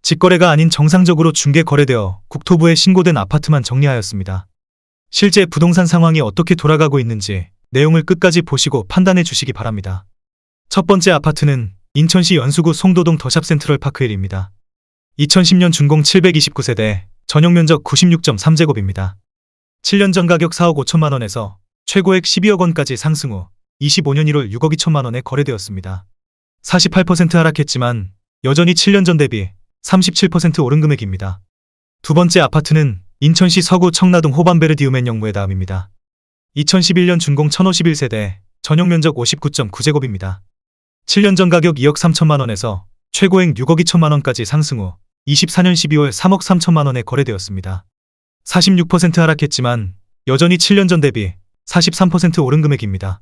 직거래가 아닌 정상적으로 중개 거래되어 국토부에 신고된 아파트만 정리하였습니다. 실제 부동산 상황이 어떻게 돌아가고 있는지 내용을 끝까지 보시고 판단해 주시기 바랍니다. 첫 번째 아파트는 인천시 연수구 송도동 더샵 센트럴파크 1입니다. 2010년 준공 729세대, 전용면적 96.3제곱입니다. 7년 전 가격 4억 5천만 원에서 최고액 12억 원까지 상승 후 25년 1월 6억 2천만 원에 거래되었습니다. 48% 하락했지만 여전히 7년 전 대비 37% 오른 금액입니다. 두 번째 아파트는 인천시 서구 청라동 호반베르디우멘 영무의 다음입니다. 2011년 준공 1051세대, 전용면적 59.9제곱입니다. 7년 전 가격 2억 3천만 원에서 최고액 6억 2천만 원까지 상승 후 24년 12월 3억 3천만 원에 거래되었습니다. 46% 하락했지만 여전히 7년 전 대비 43% 오른 금액입니다.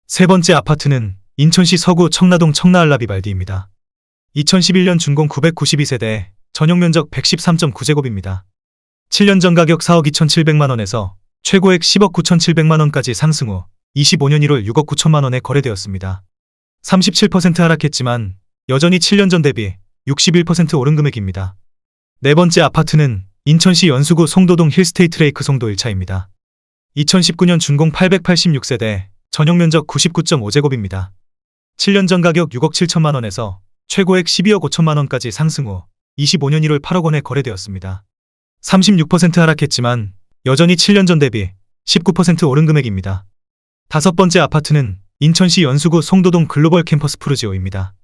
세 번째 아파트는 인천시 서구 청라동 청라알라비발디입니다. 2011년 준공 992세대, 전용면적 113.9제곱입니다. 7년 전 가격 4억 2,700만 원에서 최고액 10억 9,700만 원까지 상승 후 25년 1월 6억 9천만 원에 거래되었습니다. 37% 하락했지만 여전히 7년 전 대비 61% 오른 금액입니다. 네 번째 아파트는 인천시 연수구 송도동 힐스테이트 레이크 송도 1차입니다. 2019년 준공 886세대, 전용면적 99.5제곱입니다. 7년 전 가격 6억 7천만 원에서 최고액 12억 5천만 원까지 상승 후 25년 1월 8억 원에 거래되었습니다. 36% 하락했지만 여전히 7년 전 대비 19% 오른 금액입니다. 다섯 번째 아파트는 인천시 연수구 송도동 글로벌 캠퍼스 푸르지오입니다.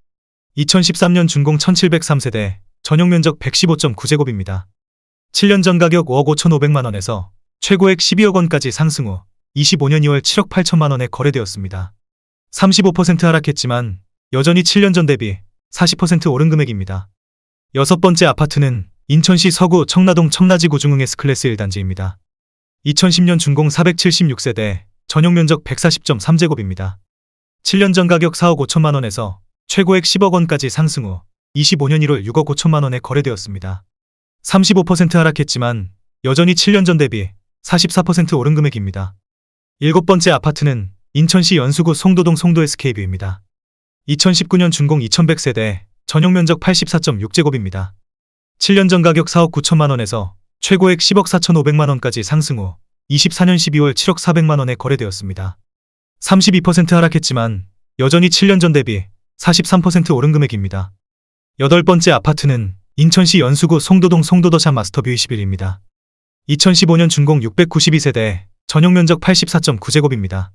2013년 준공 1703세대, 전용면적 115.9제곱입니다. 7년 전 가격 5억 5,500만 원에서 최고액 12억 원까지 상승 후 25년 2월 7억 8천만 원에 거래되었습니다. 35% 하락했지만 여전히 7년 전 대비 40% 오른 금액입니다. 여섯 번째 아파트는 인천시 서구 청라동 청라지구 중흥 S클래스 1단지입니다. 2010년 준공 476세대, 전용면적 140.3제곱입니다. 7년 전 가격 4억 5천만 원에서 최고액 10억 원까지 상승 후 25년 1월 6억 5천만 원에 거래되었습니다. 35% 하락했지만 여전히 7년 전 대비 44% 오른 금액입니다. 일곱 번째 아파트는 인천시 연수구 송도동 송도 SK뷰입니다. 2019년 준공 2100세대, 전용면적 84.6제곱입니다. 7년 전 가격 4억 9천만 원에서 최고액 10억 4,500만 원까지 상승 후 24년 12월 7억 4백만 원에 거래되었습니다. 32% 하락했지만 여전히 7년 전 대비 43% 오른 금액입니다. 여덟 번째 아파트는 인천시 연수구 송도동 송도더샵 마스터뷰 21입니다. 2015년 준공 692세대, 전용면적 84.9제곱입니다.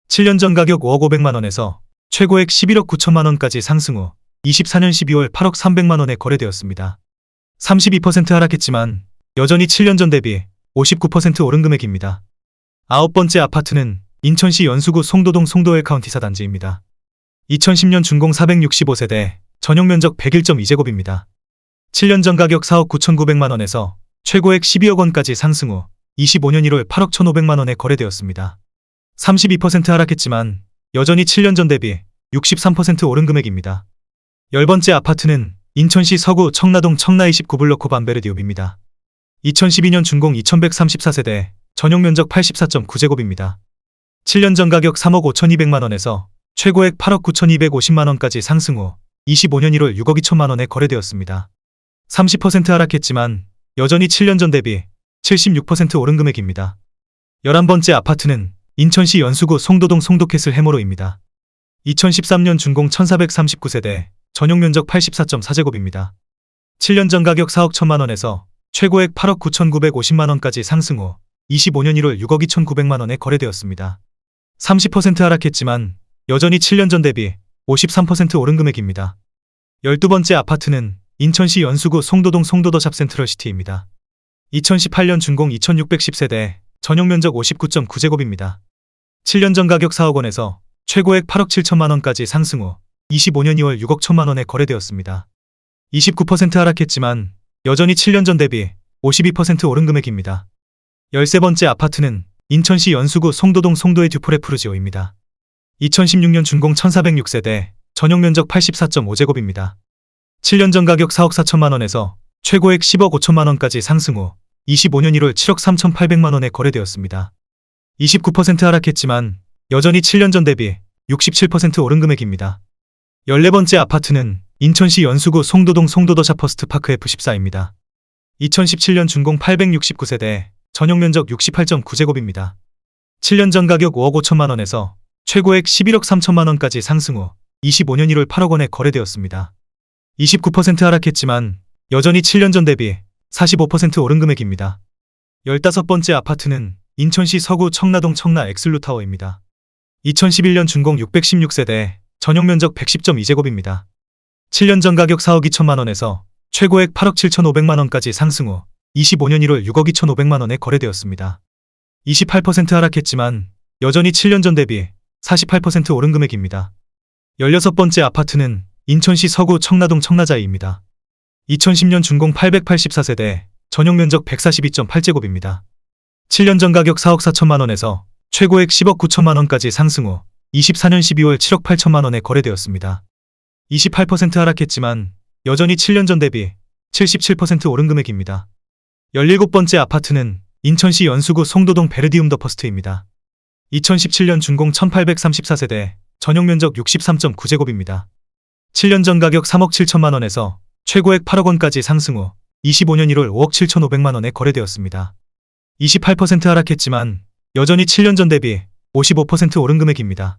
7년 전 가격 5억 5백만 원에서 최고액 11억 9천만 원까지 상승 후 24년 12월 8억 3백만 원에 거래되었습니다. 32% 하락했지만 여전히 7년 전 대비 59% 오른 금액입니다. 아홉 번째 아파트는 인천시 연수구 송도동 송도엘 카운티사 단지입니다. 2010년 준공 465세대, 전용면적 101.2제곱입니다. 7년 전 가격 4억 9,900만 원에서 최고액 12억 원까지 상승 후 25년 1월 8억 1,500만 원에 거래되었습니다. 32% 하락했지만 여전히 7년 전 대비 63% 오른 금액입니다. 열 번째 아파트는 인천시 서구 청라동 청라 29블록 호반베르디움입니다. 2012년 준공 2134세대, 전용면적 84.9제곱입니다. 7년 전 가격 3억 5,200만 원에서 최고액 8억 9,250만 원까지 상승 후 25년 1월 6억 2천만 원에 거래되었습니다. 30% 하락했지만 여전히 7년 전 대비 76% 오른 금액입니다. 11번째 아파트는 인천시 연수구 송도동 송도캐슬 해모로입니다. 2013년 준공 1439세대, 전용면적 84.4제곱입니다. 7년 전 가격 4억 1천만 원에서 최고액 8억 9,950만 원까지 상승 후 25년 1월 6억 2,900만 원에 거래되었습니다. 30% 하락했지만 여전히 7년 전 대비 53% 오른 금액입니다. 12번째 아파트는 인천시 연수구 송도동 송도더샵 센트럴시티입니다. 2018년 준공 2610세대, 전용면적 59.9제곱입니다. 7년 전 가격 4억 원에서 최고액 8억 7천만 원까지 상승 후 25년 2월 6억 1천만 원에 거래되었습니다. 29% 하락했지만 여전히 7년 전 대비 52% 오른 금액입니다. 13번째 아파트는 인천시 연수구 송도동 송도의 듀포레 푸르지오입니다. 2016년 준공 1406세대, 전용면적 84.5제곱입니다. 7년 전 가격 4억 4천만 원에서 최고액 10억 5천만 원까지 상승 후 25년 1월 7억 3,800만 원에 거래되었습니다. 29% 하락했지만 여전히 7년 전 대비 67% 오른 금액입니다. 14번째 아파트는 인천시 연수구 송도동 송도더샵 퍼스트파크 F14입니다. 2017년 준공 869세대, 전용면적 68.9제곱입니다. 7년 전 가격 5억 5천만 원에서 최고액 11억 3천만 원까지 상승 후 25년 1월 8억 원에 거래되었습니다. 29% 하락했지만 여전히 7년 전 대비 45% 오른 금액입니다. 15번째 아파트는 인천시 서구 청라동 청라 엑슬루타워입니다. 2011년 준공 616세대, 전용면적 110.2제곱입니다. 7년 전 가격 4억 2천만 원에서 최고액 8억 7천5백만 원까지 상승 후 25년 1월 6억 2천5백만 원에 거래되었습니다. 28% 하락했지만 여전히 7년 전 대비 48% 오른 금액입니다. 16번째 아파트는 인천시 서구 청라동 청라자이입니다. 2010년 준공 884세대, 전용면적 142.8제곱입니다. 7년 전 가격 4억 4천만 원에서 최고액 10억 9천만 원까지 상승 후 24년 12월 7억 8천만 원에 거래되었습니다. 28% 하락했지만 여전히 7년 전 대비 77% 오른 금액입니다. 17번째 아파트는 인천시 연수구 송도동 베르디움 더 퍼스트입니다. 2017년 준공 1834세대, 전용면적 63.9제곱입니다. 7년 전 가격 3억 7천만 원에서 최고액 8억 원까지 상승 후 25년 1월 5억 7천5백만 원에 거래되었습니다. 28% 하락했지만 여전히 7년 전 대비 55% 오른 금액입니다.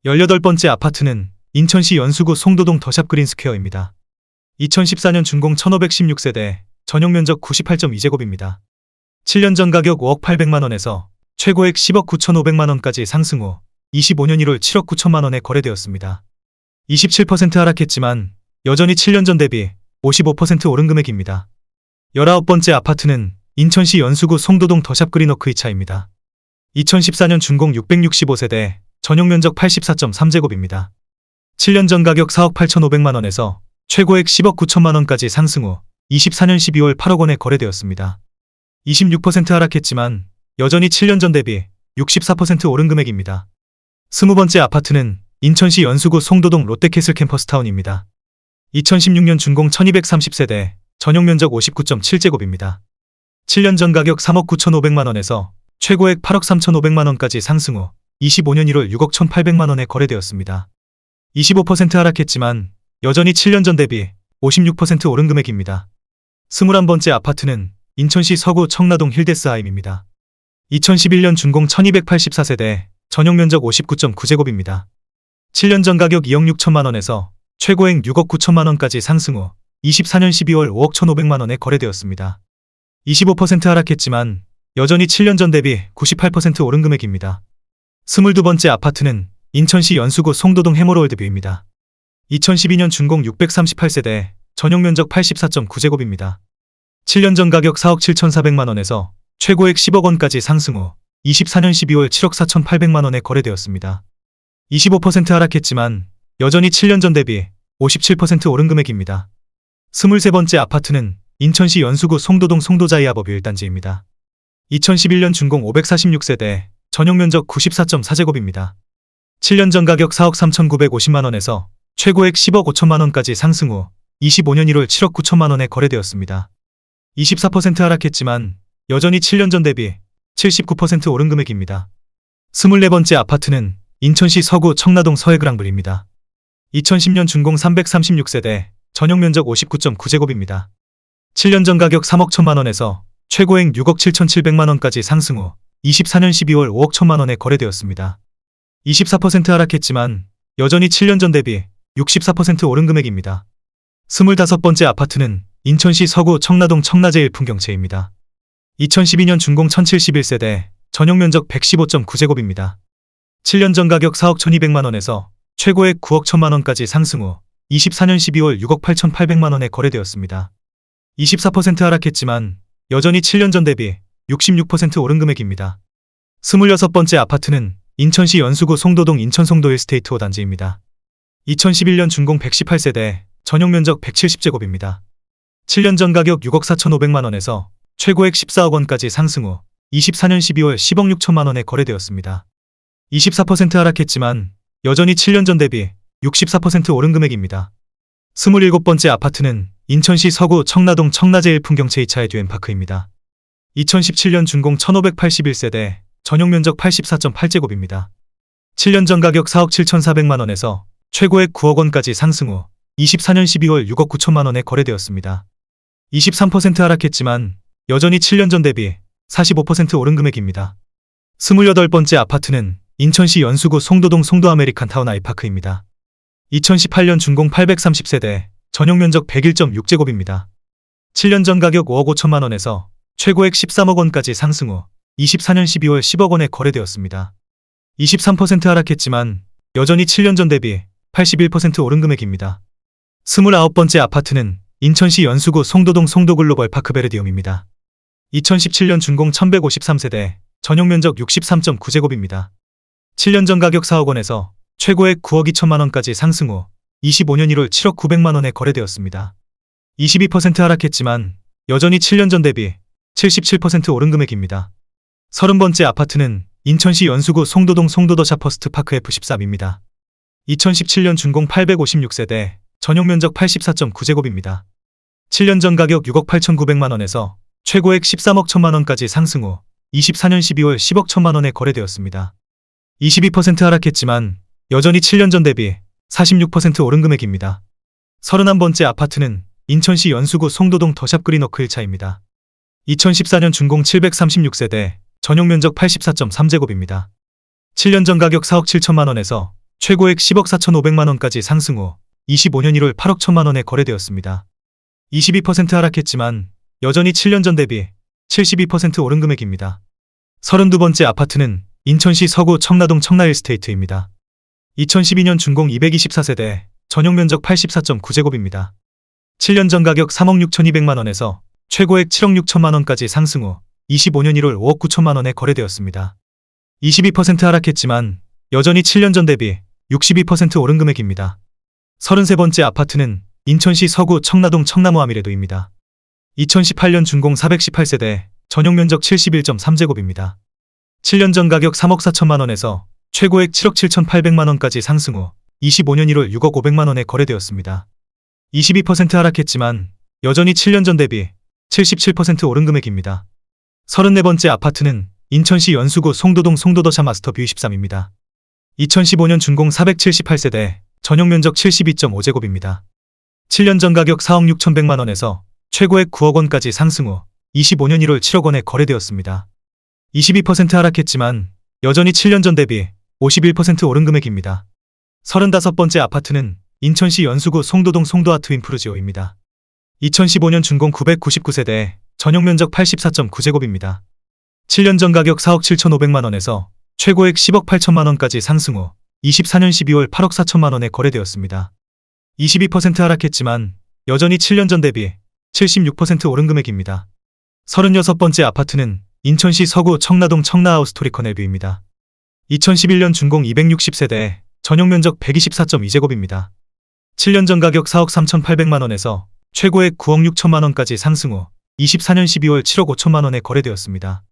18번째 아파트는 인천시 연수구 송도동 더샵 그린스퀘어입니다. 2014년 준공 1516세대, 전용면적 98.2제곱입니다. 7년 전 가격 5억 8백만 원에서 최고액 10억 9천5백만 원까지 상승 후 25년 1월 7억 9천만 원에 거래되었습니다. 27% 하락했지만 여전히 7년 전 대비 55% 오른 금액입니다. 19번째 아파트는 인천시 연수구 송도동 더샵 그린워크 2차입니다. 2014년 준공 665세대, 전용면적 84.3제곱입니다. 7년 전 가격 4억 8천5백만 원에서 최고액 10억 9천만 원까지 상승 후 24년 12월 8억 원에 거래되었습니다. 26% 하락했지만 여전히 7년 전 대비 64% 오른 금액입니다. 20번째 아파트는 인천시 연수구 송도동 롯데캐슬 캠퍼스타운입니다. 2016년 준공 1230세대, 전용면적 59.7제곱입니다. 7년 전 가격 3억 9천5백만 원에서 최고액 8억 3천5백만 원까지 상승 후 25년 1월 6억 1,800만 원에 거래되었습니다. 25% 하락했지만 여전히 7년 전 대비 56% 오른 금액입니다. 21번째 아파트는 인천시 서구 청라동 힐데스하임입니다. 2011년 준공 1284세대, 전용면적 59.9제곱입니다. 7년 전 가격 2억 6천만 원에서 최고액 6억 9천만 원까지 상승 후 24년 12월 5억 1,500만 원에 거래되었습니다. 25% 하락했지만 여전히 7년 전 대비 98% 오른 금액입니다. 22번째 아파트는 인천시 연수구 송도동 해머로월드 뷰입니다. 2012년 준공 638세대, 전용면적 84.9제곱입니다. 7년 전 가격 4억 7천4백만 원에서 최고액 10억 원까지 상승 후 24년 12월 7억 4천8백만 원에 거래되었습니다. 25% 하락했지만 여전히 7년 전 대비 57% 오른 금액입니다. 23번째 아파트는 인천시 연수구 송도동 송도자이아버뷰 1단지입니다. 2011년 준공 546세대, 전용면적 94.4제곱입니다. 7년 전 가격 4억 3천9백오십만 원에서 최고액 10억 5천만 원까지 상승 후 25년 1월 7억 9천만 원에 거래되었습니다. 24% 하락했지만 여전히 7년 전 대비 79% 오른 금액입니다. 24번째 아파트는 인천시 서구 청라동 서해그랑블입니다. 2010년 준공 336세대, 전용면적 59.9제곱입니다. 7년 전 가격 3억 1천만 원에서 최고액 6억 7천7백만 원까지 상승 후 24년 12월 5억 1천만 원에 거래되었습니다. 24% 하락했지만 여전히 7년 전 대비 64% 오른 금액입니다. 25번째 아파트는 인천시 서구 청라동 청라제일풍경채입니다. 2012년 준공 1071세대, 전용면적 115.9제곱입니다. 7년 전 가격 4억 1200만 원에서 최고액 9억 1천만 원까지 상승 후 24년 12월 6억 8,800만 원에 거래되었습니다. 24% 하락했지만 여전히 7년 전 대비 66% 오른 금액입니다. 26번째 아파트는 인천시 연수구 송도동 인천송도 1스테이트 5단지입니다. 2011년 준공 118세대, 전용면적 170제곱입니다. 7년 전 가격 6억 4천5백만 원에서 최고액 14억 원까지 상승 후 24년 12월 10억 6천만 원에 거래되었습니다. 24% 하락했지만 여전히 7년 전 대비 64% 오른 금액입니다. 27번째 아파트는 인천시 서구 청라동 청라제일풍경채 2차 에듀앤파크입니다. 2017년 준공 1581세대, 전용면적 84.8제곱입니다. 7년 전 가격 4억 7천4백만 원에서 최고액 9억 원까지 상승 후 24년 12월 6억 9천만 원에 거래되었습니다. 23% 하락했지만 여전히 7년 전 대비 45% 오른 금액입니다. 28번째 아파트는 인천시 연수구 송도동 송도 아메리칸 타운 아이파크입니다. 2018년 준공 830세대, 전용 면적 101.6제곱입니다. 7년 전 가격 5억 5천만 원에서 최고액 13억 원까지 상승 후 24년 12월 10억 원에 거래되었습니다. 23% 하락했지만 여전히 7년 전 대비 81% 오른 금액입니다. 29번째 아파트는 인천시 연수구 송도동 송도글로벌 파크 베르디움입니다. 2017년 준공 1153세대, 전용 면적 63.9제곱입니다. 7년 전 가격 4억 원에서 최고액 9억 2천만 원까지 상승 후 25년 1월 7억 900만 원에 거래되었습니다. 22% 하락했지만 여전히 7년 전 대비 77% 오른 금액입니다. 30번째 아파트는 인천시 연수구 송도동 송도더 샤퍼스트 파크 F13입니다. 2017년 준공 856세대, 전용 면적 84.9제곱입니다. 7년 전 가격 6억 8,900만 원에서 최고액 13억 1천만 원까지 상승 후 24년 12월 10억 1천만 원에 거래되었습니다. 22% 하락했지만 여전히 7년 전 대비 46% 오른 금액입니다. 31번째 아파트는 인천시 연수구 송도동 더샵 그린워크 1차입니다. 2014년 준공 736세대, 전용 면적 84.3제곱입니다. 7년 전 가격 4억 7천만 원에서 최고액 10억 4,500만 원까지 상승 후 25년 1월 8억 1천만 원에 거래되었습니다. 22% 하락했지만 여전히 7년 전 대비 72% 오른 금액입니다. 32번째 아파트는 인천시 서구 청라동 청라일스테이트입니다. 2012년 준공 224세대, 전용 면적 84.9제곱입니다. 7년 전 가격 3억 6,200만 원에서 최고액 7억 6천만 원까지 상승 후 25년 1월 5억 9천만 원에 거래되었습니다. 22% 하락했지만 여전히 7년 전 대비 62% 오른 금액입니다. 33번째 아파트는 인천시 서구 청라동 청나무 아미레도입니다. 2018년 준공 418세대, 전용 면적 71.3제곱입니다. 7년 전 가격 3억 4천만 원에서 최고액 7억 7,800만 원까지 상승 후 25년 1월 6억 500만 원에 거래되었습니다. 22% 하락했지만 여전히 7년 전 대비 77% 오른 금액입니다. 34번째 아파트는 인천시 연수구 송도동 송도더샤 마스터뷰 23입니다. 2015년 준공 478세대, 전용 면적 72.5제곱입니다. 7년 전 가격 4억 6,100만 원에서 최고액 9억 원까지 상승 후 25년 1월 7억 원에 거래되었습니다. 22% 하락했지만 여전히 7년 전 대비 51% 오른 금액입니다. 35번째 아파트는 인천시 연수구 송도동 송도아트 윈프루지오입니다. 2015년 준공 999세대, 전용 면적 84.9제곱입니다. 7년 전 가격 4억 7,500만 원에서 최고액 10억 8천만 원까지 상승 후 24년 12월 8억 4천만 원에 거래되었습니다. 22% 하락했지만 여전히 7년 전 대비 76% 오른 금액입니다. 36번째 아파트는 인천시 서구 청라동 청라하우스토리커 넬뷰입니다. 2011년 준공 260세대, 전용 면적 124.2제곱입니다. 7년 전 가격 4억 3,800만 원에서 최고액 9억 6천만 원까지 상승 후 24년 12월 7억 5천만 원에 거래되었습니다.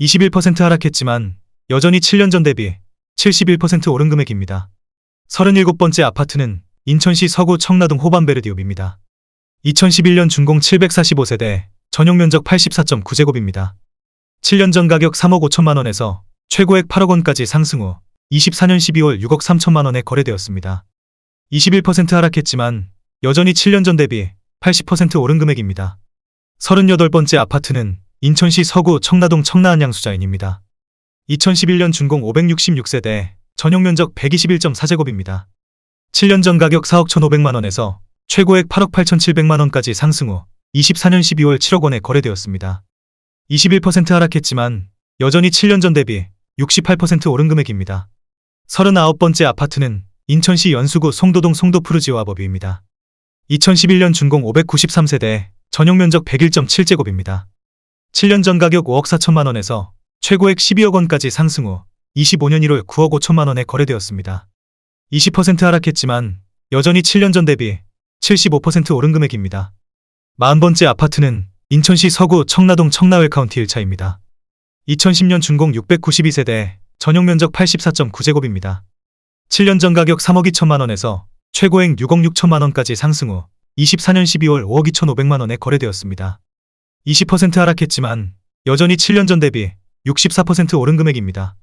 21% 하락했지만 여전히 7년 전 대비 71% 오른 금액입니다. 37번째 아파트는 인천시 서구 청라동 호반베르디움입니다. 2011년 준공 745세대, 전용 면적 84.9제곱입니다. 7년 전 가격 3억 5천만 원에서 최고액 8억 원까지 상승 후 24년 12월 6억 3천만 원에 거래되었습니다. 21% 하락했지만 여전히 7년 전 대비 80% 오른 금액입니다. 38번째 아파트는 인천시 서구 청라동 청라안양수자인입니다. 2011년 준공 566세대, 전용 면적 121.4제곱입니다. 7년 전 가격 4억 1,500만 원에서 최고액 8억 8,700만 원까지 상승 후 24년 12월 7억 원에 거래되었습니다. 21% 하락했지만 여전히 7년 전 대비 68% 오른 금액입니다. 39번째 아파트는 인천시 연수구 송도동 송도푸르지오 아버뷰입니다. 2011년 준공 593세대, 전용 면적 101.7제곱입니다. 7년 전 가격 5억 4천만 원에서 최고액 12억 원까지 상승 후 25년 1월 9억 5천만 원에 거래되었습니다. 20% 하락했지만 여전히 7년 전 대비 75% 오른 금액입니다. 40번째 아파트는 인천시 서구 청라동 청라웰카운티 1차입니다. 2010년 준공 692세대, 전용 면적 84.9제곱입니다. 7년 전 가격 3억 2천만 원에서 최고액 6억 6천만 원까지 상승 후 24년 12월 5억 2,500만 원에 거래되었습니다. 20% 하락했지만 여전히 7년 전 대비 64% 오른 금액입니다.